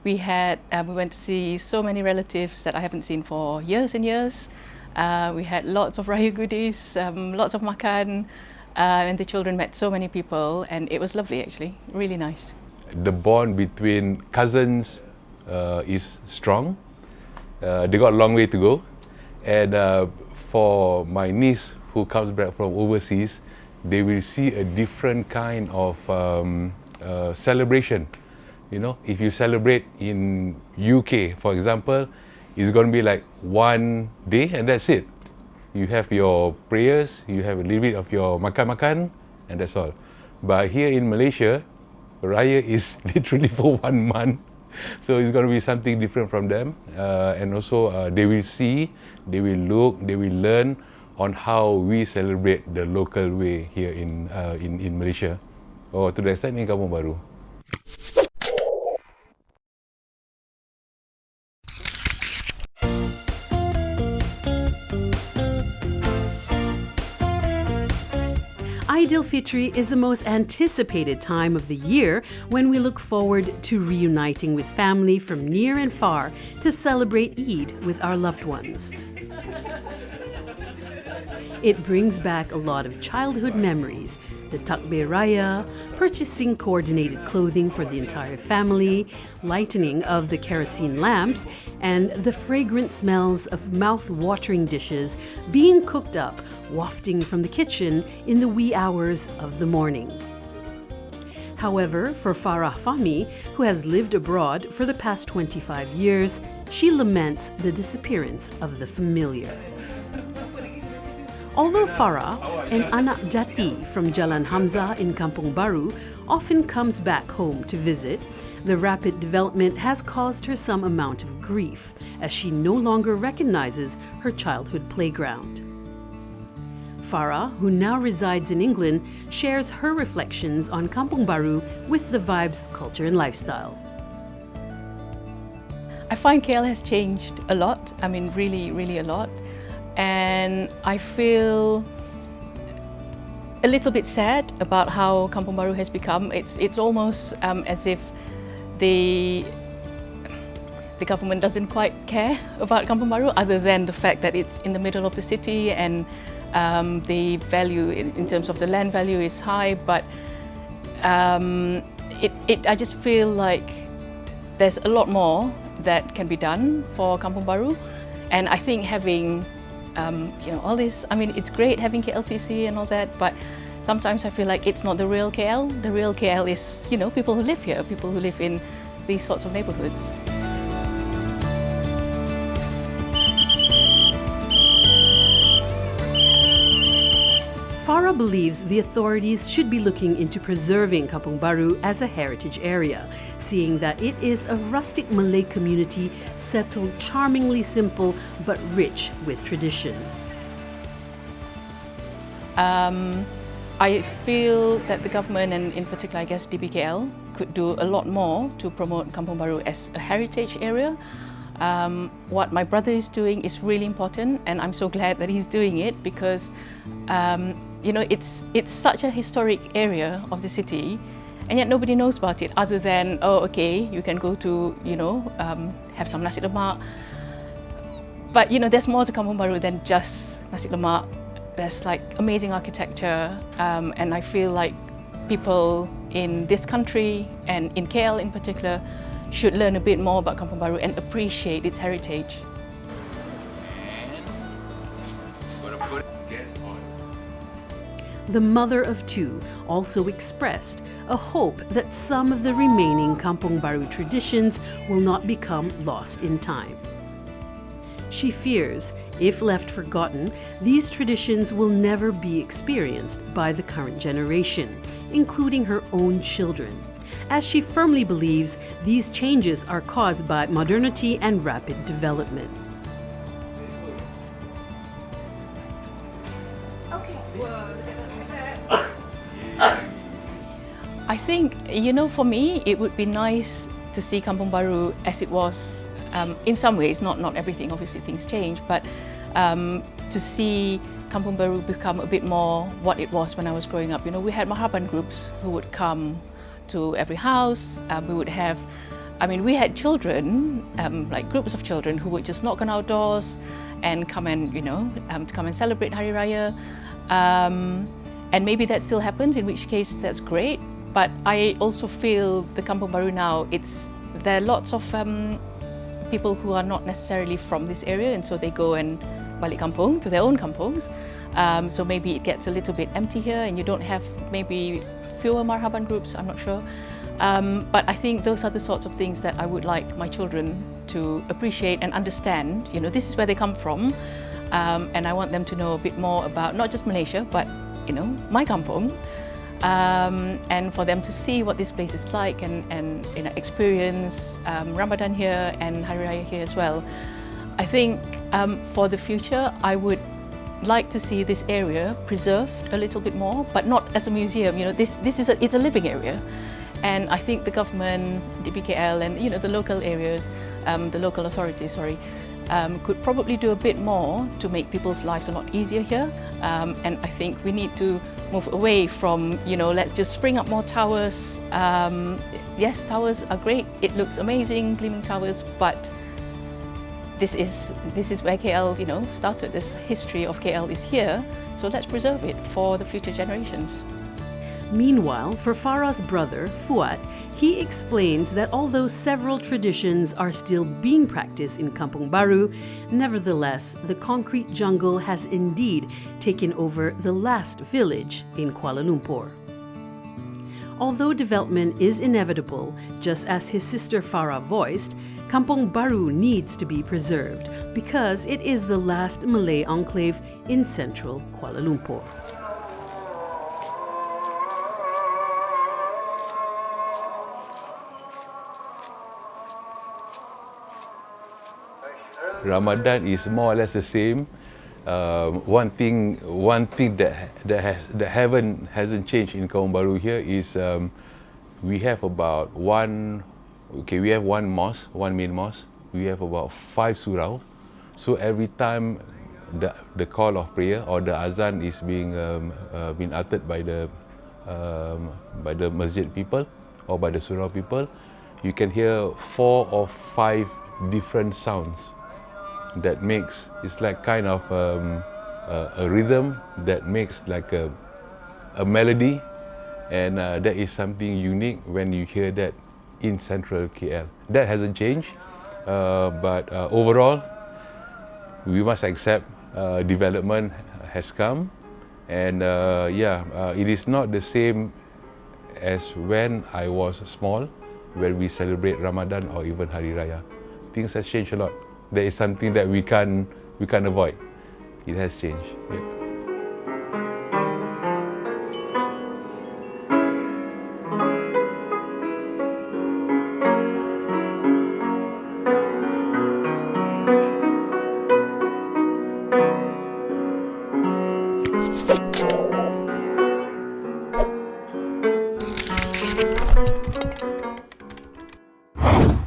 We went to see so many relatives that I haven't seen for years and years. We had lots of Raya goodies, lots of makan, and the children met so many people, and it was lovely actually, really nice. The bond between cousins is strong. They got a long way to go, and for my niece who comes back from overseas, they will see a different kind of celebration. You know, if you celebrate in UK, for example, it's going to be like one day and that's it. You have your prayers, you have a little bit of your makan-makan, and that's all. But here in Malaysia, Raya is literally for 1 month. So it's going to be something different from them. And also they will see, they will look, they will learn on how we celebrate the local way here in Malaysia. Or to the extent in Kampung Baru. Aidilfitri is the most anticipated time of the year when we look forward to reuniting with family from near and far to celebrate Eid with our loved ones. It brings back a lot of childhood memories, the Takbir Raya, purchasing coordinated clothing for the entire family, lightening of the kerosene lamps, and the fragrant smells of mouth-watering dishes being cooked up, wafting from the kitchen in the wee hours of the morning. However, for Farah Fahmy, who has lived abroad for the past 25 years, she laments the disappearance of the familiar. Although Farah, an anak jati from Jalan Hamzah in Kampung Baru, often comes back home to visit, the rapid development has caused her some amount of grief, as she no longer recognizes her childhood playground. Farah, who now resides in England, shares her reflections on Kampung Baru with the Vibes Culture and Lifestyle. I find KL has changed a lot, I mean really, really a lot. And I feel a little bit sad about how Kampung Baru has become. It's almost as if the government doesn't quite care about Kampung Baru, other than the fact that it's in the middle of the city and the value in terms of the land value is high. But I just feel like there's a lot more that can be done for Kampung Baru, and I think having all this, I mean, it's great having KLCC and all that, but sometimes I feel like it's not the real KL. The real KL is, people who live here, people who live in these sorts of neighborhoods. Farah believes the authorities should be looking into preserving Kampung Baru as a heritage area, seeing that it is a rustic Malay community settled charmingly simple but rich with tradition. I feel that the government, and in particular I guess DBKL, could do a lot more to promote Kampung Baru as a heritage area. What my brother is doing is really important, and I'm so glad that he's doing it, because it's such a historic area of the city, and yet nobody knows about it other than, oh, okay, you can go to, have some nasi lemak. But there's more to Kampung Baru than just nasi lemak. There's like amazing architecture, and I feel like people in this country and in KL in particular should learn a bit more about Kampung Baru and appreciate its heritage. The mother of two also expressed a hope that some of the remaining Kampung Baru traditions will not become lost in time. She fears, if left forgotten, these traditions will never be experienced by the current generation, including her own children, as she firmly believes these changes are caused by modernity and rapid development. I think, for me, it would be nice to see Kampung Baru as it was in some ways, not everything, obviously things change, but to see Kampung Baru become a bit more what it was when I was growing up. We had Mahaban groups who would come to every house. We would have I mean, we had children, like groups of children who would just knock on our doors and come and, come and celebrate Hari Raya. And maybe that still happens, in which case that's great. But I also feel the Kampung Baru now, there are lots of people who are not necessarily from this area, and so they go and balik kampung to their own kampungs. So maybe it gets a little bit empty here, and you don't have maybe fewer marhaban groups, I'm not sure. But I think those are the sorts of things that I would like my children to appreciate and understand. This is where they come from, and I want them to know a bit more about not just Malaysia, but my kampung, and for them to see what this place is like and experience Ramadan here and Hari Raya here as well. I think for the future, I would like to see this area preserved a little bit more, but not as a museum. It's a living area, and I think the government, DPKL, and the local areas, the local authorities, could probably do a bit more to make people's lives a lot easier here. And I think we need to move away from, let's just spring up more towers. Yes, towers are great. It looks amazing, gleaming towers, but this is where KL, started. This history of KL is here, so let's preserve it for the future generations. Meanwhile, for Farah's brother, Fuad, he explains that although several traditions are still being practiced in Kampung Baru, nevertheless, the concrete jungle has indeed taken over the last village in Kuala Lumpur. Although development is inevitable, just as his sister Farah voiced, Kampung Baru needs to be preserved because it is the last Malay enclave in central Kuala Lumpur. Ramadan is more or less the same. One thing that hasn't changed in Kampung Baru here is we have about one mosque, one main mosque. We have about 5 surau. So every time the call of prayer or the azan is being uttered by the masjid people or by the surau people, you can hear 4 or 5 different sounds. That makes, it's like kind of a rhythm that makes like a melody, and that is something unique when you hear that in central KL. That hasn't changed, but overall, we must accept development has come, and it is not the same as when I was small, when we celebrate Ramadan or even Hari Raya. Things has changed a lot. There is something that we can't avoid. It has changed. Yeah.